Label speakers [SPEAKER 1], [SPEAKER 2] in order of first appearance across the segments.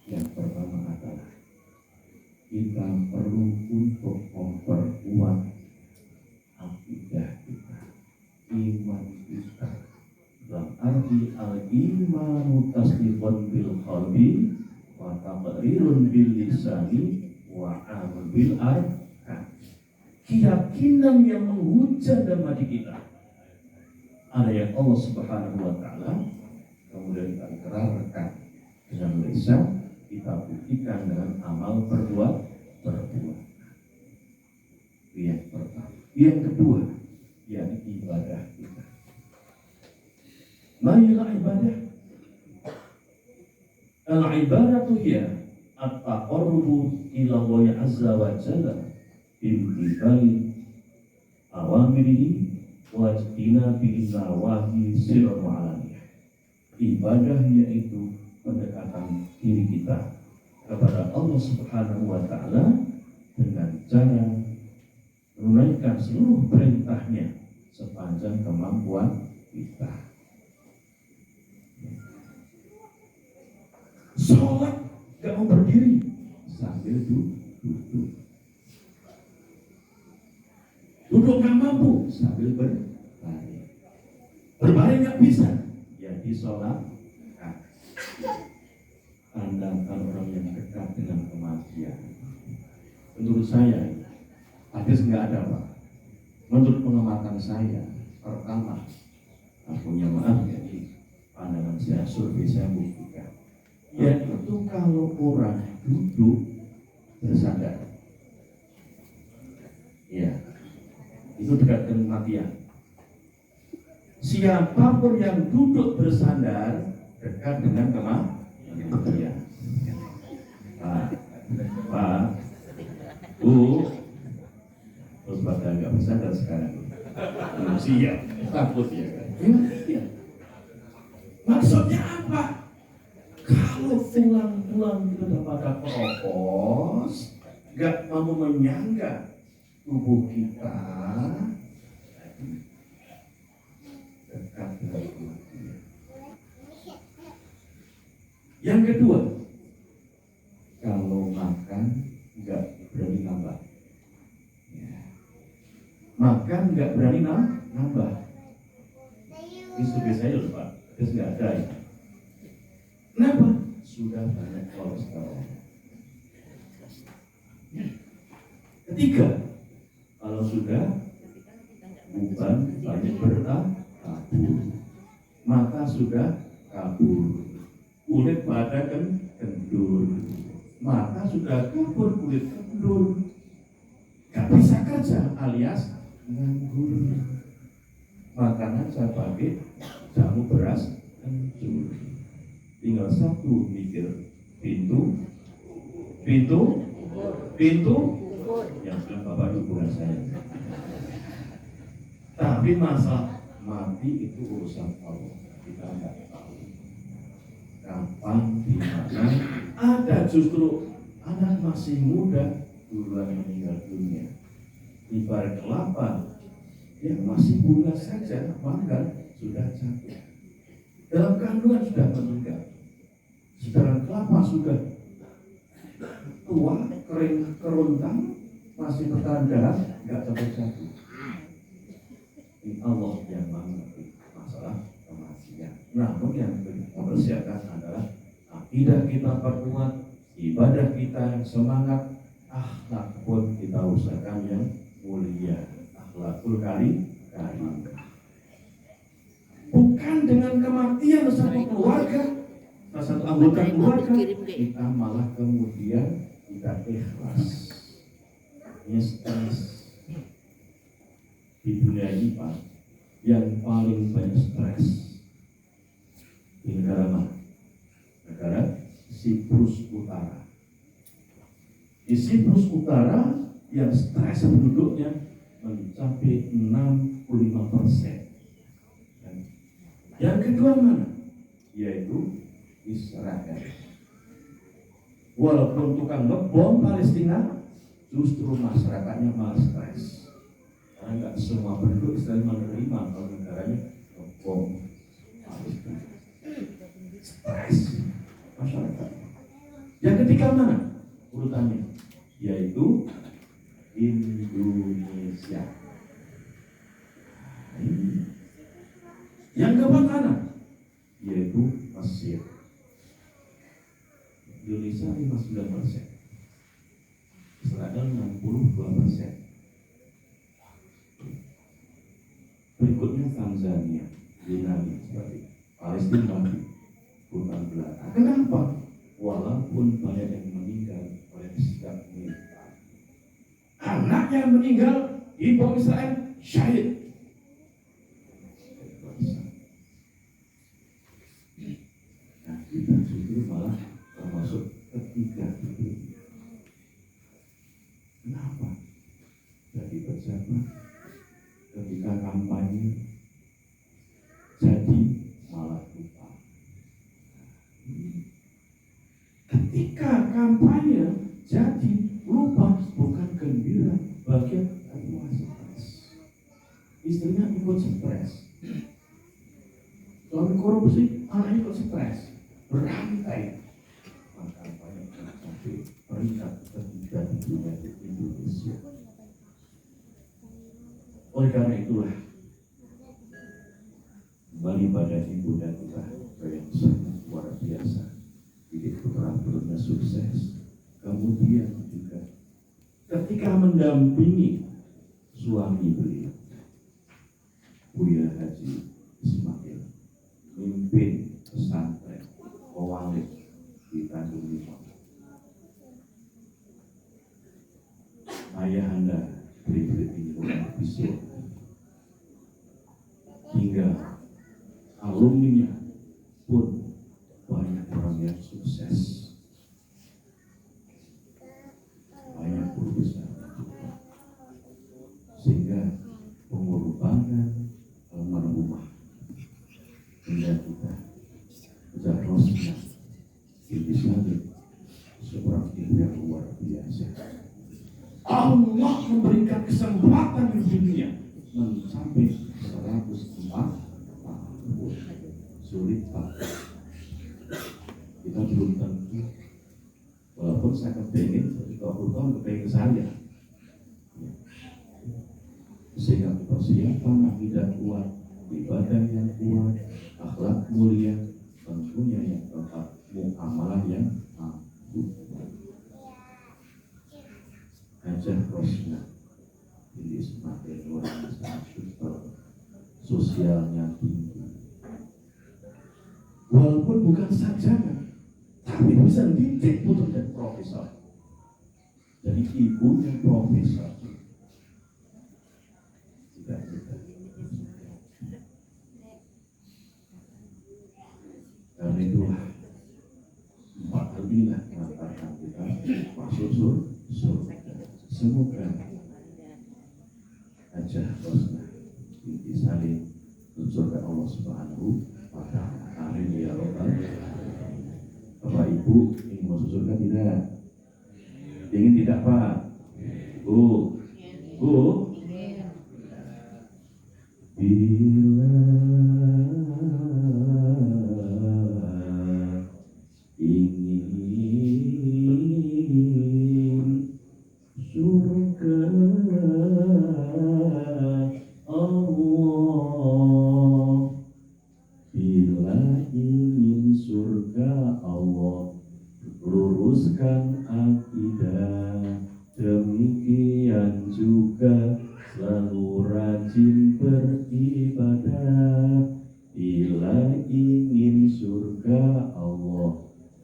[SPEAKER 1] Yang pertama adalah kita perlu untuk memperkuat akidah kita, iman kita. Dalam arti al-imanu tasdiqun bil qalbi wa taqrirun bil lisani wa amal bil arkan. Keyakinan yang menghujam dalam hati kita. Ada yang Allah Subhanahu wa taala, kemudian kita ikrarkan dengan lisan, kita buktikan dengan amal perbuatan. Yang pertama. Yang kedua, yakni ibadah kita. Marilah ibadah. Al-ibadatu hiya at-taqarrubu ila Allah azza wa jalla bimtithali awamirihi wa ijtinabi nawahi sirran wa alaniyah. Ibadah yaitu pendekatan diri kita kepada Allah Subhanahu wa taala dengan cara menunaikan seluruh perintahnya sepanjang kemampuan kita. Sholat gak mau berdiri sambil duduk. Duduk gak mampu sambil berbaring. Berbaring gak bisa, jadi sholat. Andalkan orang yang dekat dengan kematian. Menurut saya, hadis nggak ada Pak. Menurut pengamatan saya, pertama, punya maaf jadi pandangan saya, survei saya buktikan, yaitu kalau orang duduk bersandar, ya, itu dekat dengan kematian. Siapapun yang duduk bersandar dekat dengan kematian. Pak, Bu, terus pada nggak bersandar sekarang. Manusia takut ya kan? Ya. Maksudnya apa? Kalau tulang-tulang kita pada keropos, nggak mau menyangga tubuh kita dekat dengan kematian. Yang kedua, kalau makan nggak berani nambah, ya. Makan nggak berani nambah. Ini studi saya loh Pak, terus nggak ada ya. Kenapa? Sudah banyak kolesterol. Ketiga, kalau sudah bukan banyak kabur, mata sudah kabur, kulit pada kendur, mata sudah kabur, kulit kendur, gak bisa kerja alias nganggur. Makanan saya pakai jamu beras kencur. Tinggal satu mikir, pintu, yang sudah Bapak Ibu bukan saya. Tapi masalah mati itu urusan Allah, kita nggak tahu kapan, di mana. Ada justru anak masih muda duluan meninggal dunia. Ibarat kelapa yang masih bunga saja, maka sudah jatuh. Dalam kandungan sudah meninggal. Sedangkan kelapa sudah tua, kering, kerontang, masih bertahan darah, nggak sampai jatuh. Ini Allah yang mengerti masalah kematian. Namun yang mempersiapkan adalah akidah kita perkuat, ibadah kita yang semangat, akhlak pun kita usahakan yang mulia, akhlakul karim. Bukan dengan kematian satu keluarga, satu anggota keluarga, kita malah kemudian kita ikhlas. Ini stres di dunia ini Pak, yang paling banyak stres di negara mana? Negara Siprus Utara. Di Siprus Utara yang stres penduduknya mencapai 65%. Yang kedua mana? Yaitu Israel. Walaupun tukang ngebom Palestina, justru masyarakatnya malah stres. Karena nggak semua penduduk Israel menerima kalau negaranya ngebom Palestina. Stres masyarakat. Yang ketiga mana urutannya? Yaitu Indonesia. Yang keempat mana? Yaitu Mesir. Indonesia 59%, Israel 62%. Berikutnya Tanzania, Yunani, seperti Palestina, bukan belakang. Kenapa? Walaupun banyak yang meninggal oleh sikap militer, anak yang meninggal di bawah Israel syahid. Nah, kita justru malah termasuk ketiga itu. Kenapa? Jadi pejabat ketika kampanye jadi malah lupa. Ketika kampanye jadi lupa, bukan gembira, bagian stres. Istrinya ikut stres. Suami korupsi, anak ikut stres. Berantai. Maka banyak sampai peringkat ketiga di dunia Indonesia. Oleh karena itulah, kembali pada ibu dan kita yang sangat luar biasa, hidup putra-putranya sukses. Kemudian juga ketika mendampingi suami beliau, Buya Haji Ismail, mimpin pesantren Mawalid di Tanjung Limau. Ayahanda beri ini orang besar, hingga alumninya pun banyak orang yang sukses, banyak guru besar, sehingga pengorbanan almarhumah hingga kita seharusnya ini sangat seorang ibu yang luar biasa. Allah memberikan kesempatan di dunia mencapai 104 tahun. Sulit Pak. Kita belum tentu. Walaupun saya kepengen 30 tahun kepengen ke saya. Sehingga persiapan akidah kuat, ibadah yang kuat, akhlak mulia, tentunya yang keempat, muamalah yang agung. Hajah Rosna ini semakin orang sangat super, sosialnya tinggi. Walaupun bukan sarjana, tapi bisa didik putra dan profesor. Jadi ibunya profesor. Tidak. Karena itulah 4 hal inilah mengantarkan kita masuk surga. Semoga Hajah Rosna disalin surga Allah Subhanahu wa Ta'ala. Amin ya Rabbal. Bapak Ibu ingin masuk surga tidak? Ingin tidak Pak? Bu? Bila ingin surga Allah, bila ingin surga Allah, luruskan akidah. Demikian juga selalu rajin beribadah. Bila ingin surga Allah,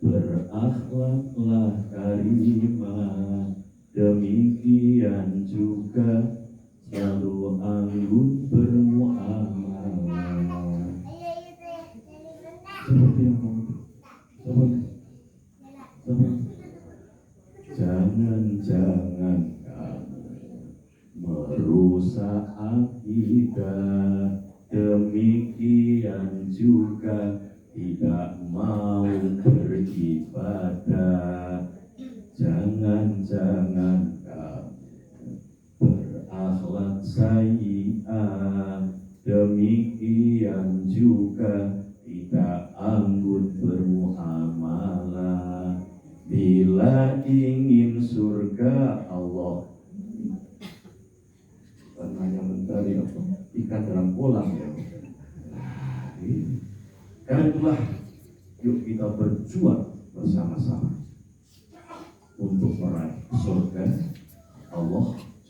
[SPEAKER 1] berakhlaklah karimah. Demikian juga selalu anggun bermuamalah. Seperti yang jangan kamu merusak akidah. Demikian juga tidak mau beribadah. Jangan kamu berakhlak sayyi'ah. Demikian juga tidak anggun bermuamalah. bila ingin surga Allah. Hanya mencari ikan dalam kolam ya. Karena itulah yuk kita berjuang bersama-sama untuk meraih surga Allah